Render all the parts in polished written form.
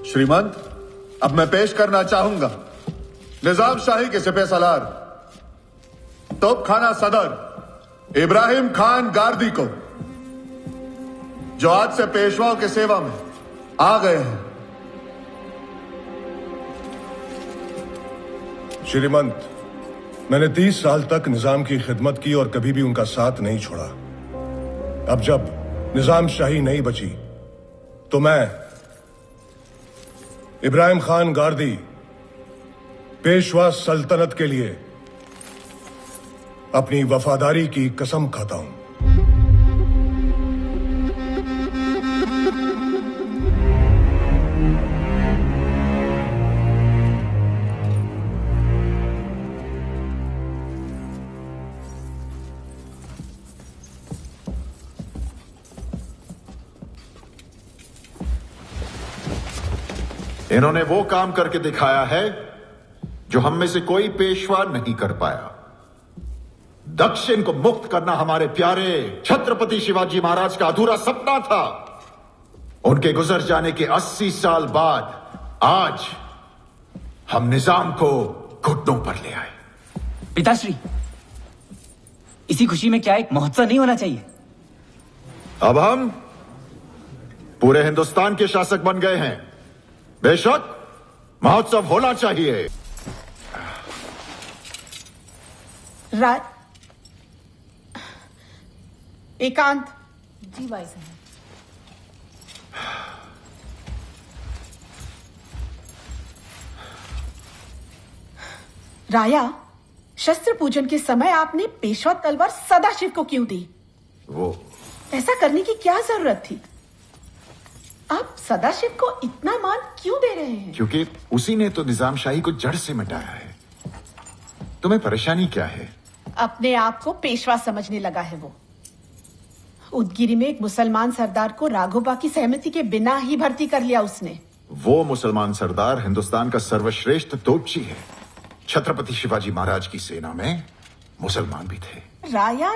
श्रीमंत, अब मैं पेश करना चाहूंगा निजाम शाही के सिपह सलार तोपखाना सदर इब्राहिम खान गारदी को, जो आज से पेशवाओं की सेवा में आ गए हैं। श्रीमंत, मैंने 30 साल तक निजाम की खिदमत की और कभी भी उनका साथ नहीं छोड़ा। अब जब निजाम शाही नहीं बची तो मैं इब्राहिम खान गारदी पेशवा सल्तनत के लिए अपनी वफादारी की कसम खाता हूं। इन्होंने वो काम करके दिखाया है जो हम में से कोई पेशवा नहीं कर पाया। दक्षिण को मुक्त करना हमारे प्यारे छत्रपति शिवाजी महाराज का अधूरा सपना था। उनके गुजर जाने के 80 साल बाद आज हम निजाम को घुटनों पर ले आए। पिताश्री, इसी खुशी में क्या एक महोत्सव नहीं होना चाहिए? अब हम पूरे हिंदुस्तान के शासक बन गए हैं, बेशक महोत्सव होना चाहिए। एकांत जी भाई साहब। राया, शस्त्र पूजन के समय आपने पेशवा तलवार सदाशिव को क्यों दी? वो ऐसा करने की क्या जरूरत थी? आप सदाशिव को इतना मान क्यों दे रहे हैं? क्योंकि उसी ने तो निजाम शाही को जड़ से मिटाया है। तुम्हें परेशानी क्या है? अपने आप को पेशवा समझने लगा है वो। उदगिरी में एक मुसलमान सरदार को राघोबा की सहमति के बिना ही भर्ती कर लिया उसने। वो मुसलमान सरदार हिंदुस्तान का सर्वश्रेष्ठ तोपची है। छत्रपति शिवाजी महाराज की सेना में मुसलमान भी थे। राया,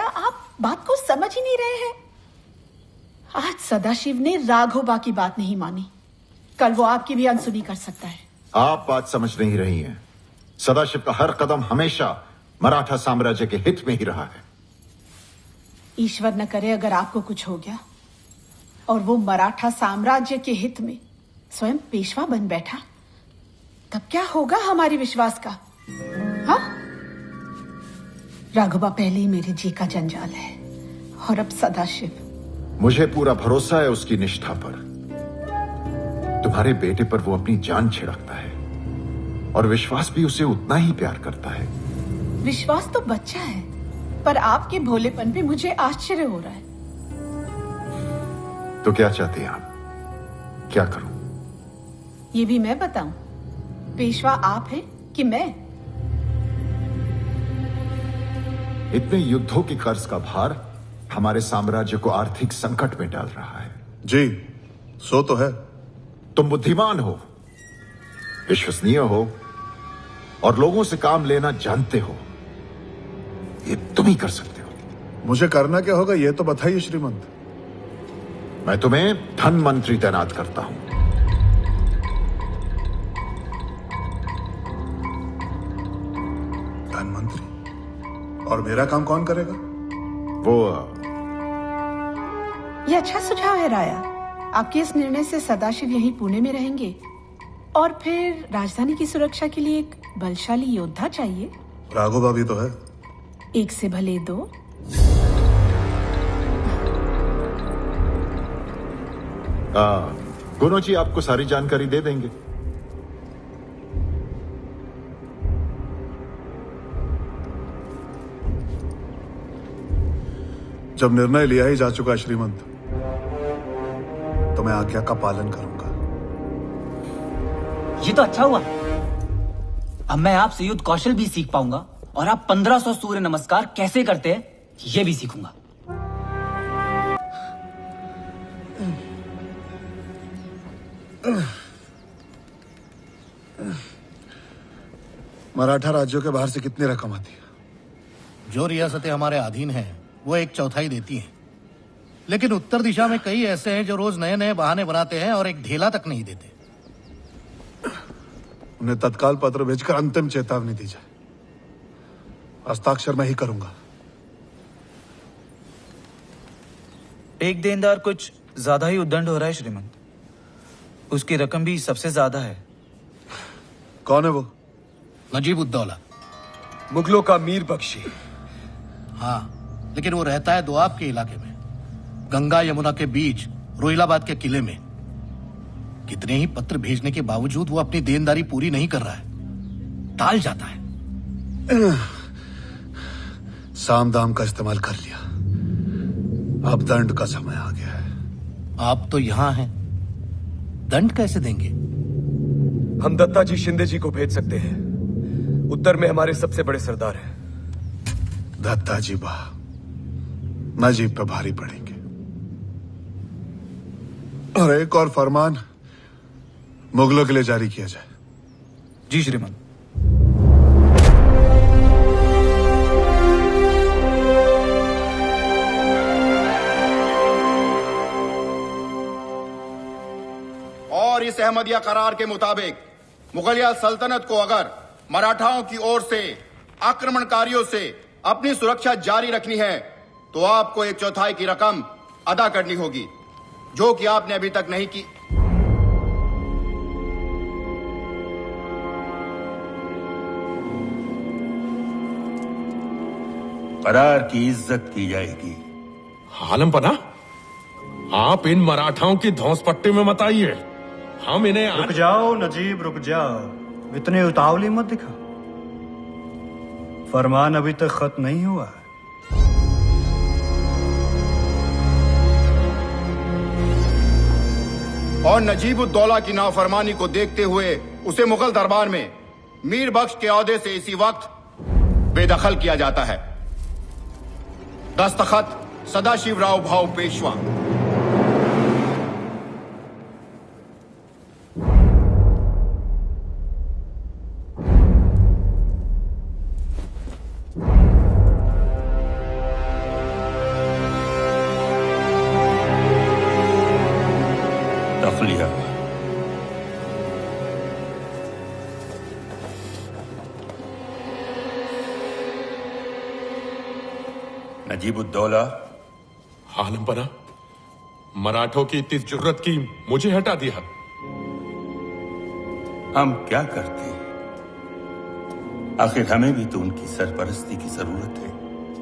आप बात को समझ ही नहीं रहे हैं। आज सदाशिव ने राघोबा की बात नहीं मानी, कल वो आपकी भी अनसुनी कर सकता है। आप बात समझ नहीं रही हैं। सदाशिव का हर कदम हमेशा मराठा साम्राज्य के हित में ही रहा है। ईश्वर न करे अगर आपको कुछ हो गया और वो मराठा साम्राज्य के हित में स्वयं पेशवा बन बैठा, तब क्या होगा हमारे विश्वास का? हाँ, राघोबा पहले ही मेरे जी का जंजाल है और अब सदाशिव। मुझे पूरा भरोसा है उसकी निष्ठा पर। तुम्हारे बेटे पर वो अपनी जान छिड़कता है और विश्वास भी उसे उतना ही प्यार करता है। विश्वास तो बच्चा है, पर आपके भोलेपन पे मुझे आश्चर्य हो रहा है। तो क्या चाहते हैं आप? क्या करूं? ये भी मैं बताऊं? पेशवा आप हैं कि मैं? इतने युद्धों की कर्ज का भार हमारे साम्राज्य को आर्थिक संकट में डाल रहा है। जी, सो तो है। तुम बुद्धिमान हो, विश्वसनीय हो और लोगों से काम लेना जानते हो। ये तुम ही कर सकते हो। मुझे करना क्या होगा ये तो बताइए श्रीमंत। मैं तुम्हें धन मंत्री तैनात करता हूं। धन मंत्री? और मेरा काम कौन करेगा? वो ये अच्छा सुझाव है राया। आपके इस निर्णय से सदाशिव यहीं पुणे में रहेंगे और फिर राजधानी की सुरक्षा के लिए एक बलशाली योद्धा चाहिए। राघोबा भी तो है। एक से भले दो। गुनो जी आपको सारी जानकारी दे देंगे। जब निर्णय लिया ही जा चुका है श्रीमंत, तो मैं आज्ञा का पालन करूंगा। ये तो अच्छा हुआ। अब मैं आपसे युद्ध कौशल भी सीख पाऊंगा और आप 1500 सूर्य नमस्कार कैसे करते हैं ये भी सीखूंगा। मराठा राज्यों के बाहर से कितनी रकम आती है? जो रियासतें हमारे अधीन हैं वो 1/4 देती हैं, लेकिन उत्तर दिशा में कई ऐसे हैं जो रोज नए नए बहाने बनाते हैं और एक ढेला तक नहीं देते। उन्हें तत्काल पत्र भेजकर अंतिम चेतावनी दी जाए। हस्ताक्षर मैं ही करूंगा। एक देनदार कुछ ज्यादा ही उद्दंड हो रहा है श्रीमंत। उसकी रकम भी सबसे ज्यादा है। कौन है वो? नजीब उद्दौला। मुगलों का मीर बख्शी। हाँ, लेकिन वो रहता है दोआब के इलाके में, गंगा यमुना के बीच रोहिलाबाद के किले में। कितने ही पत्र भेजने के बावजूद वो अपनी देनदारी पूरी नहीं कर रहा है, टाल जाता है। साम दाम का इस्तेमाल कर लिया, अब दंड का समय आ गया है। आप तो यहां हैं, दंड कैसे देंगे? हम दत्ता जी शिंदे जी को भेज सकते हैं। उत्तर में हमारे सबसे बड़े सरदार हैं। दत्ता जी बा नजीब पे भारी पड़ेंगे। और एक और फरमान मुगलों के लिए जारी किया जाए। जी श्रीमंत। और इस अहमदिया करार के मुताबिक मुगलिया सल्तनत को अगर मराठाओं की ओर से आक्रमणकारियों से अपनी सुरक्षा जारी रखनी है तो आपको 1/4 की रकम अदा करनी होगी, जो कि आपने अभी तक नहीं की। करार की इज्जत की जाएगी। आलम पना, आप इन मराठाओं की धौंस पट्टी में मत आइए। हम इन्हें रुक जाओ नजीब, रुक जाओ। इतनी उतावली मत दिखा। फरमान अभी तक खत्म नहीं हुआ है। और नजीबुद्दौला की नाफरमानी को देखते हुए उसे मुगल दरबार में मीर बख्श के ओहदे से इसी वक्त बेदखल किया जाता है। दस्तखत सदाशिवराव भाऊ पेशवा। तखलिया। नजीबुद्दौला। आलम पना, मराठों की इतनी जुर्रत की मुझे हटा दिया। हम क्या करते? आखिर हमें भी तो उनकी सरपरस्ती की जरूरत है।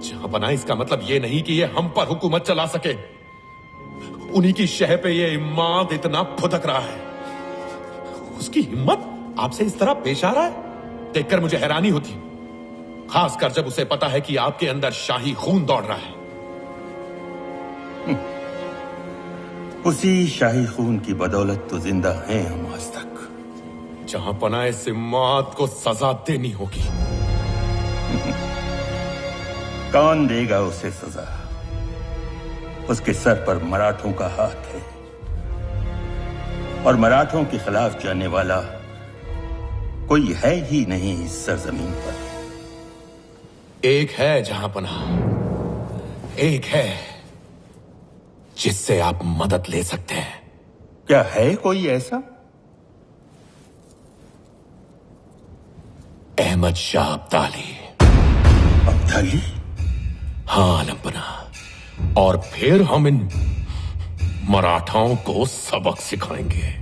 जहां पना, इसका मतलब ये नहीं कि ये हम पर हुकूमत चला सके। उन्हीं की शह पे ये इमाद इतना फुदक रहा है। उसकी हिम्मत आपसे इस तरह पेश आ रहा है, देखकर मुझे हैरानी होती, खासकर जब उसे पता है कि आपके अंदर शाही खून दौड़ रहा है। उसी शाही खून की बदौलत तो जिंदा हैं हम आज तक। जहां पना, इस इमाद को सजा देनी होगी। कौन देगा उसे सजा? उसके सर पर मराठों का हाथ है, और मराठों के खिलाफ जाने वाला कोई है ही नहीं इस सरजमीन पर। एक है जहां पना, एक है जिससे आप मदद ले सकते हैं। क्या है कोई ऐसा? अहमद शाह अब्दाली। अब्दाली? हाँ आलम पना, और फिर हम इन मराठाओं को सबक सिखाएंगे।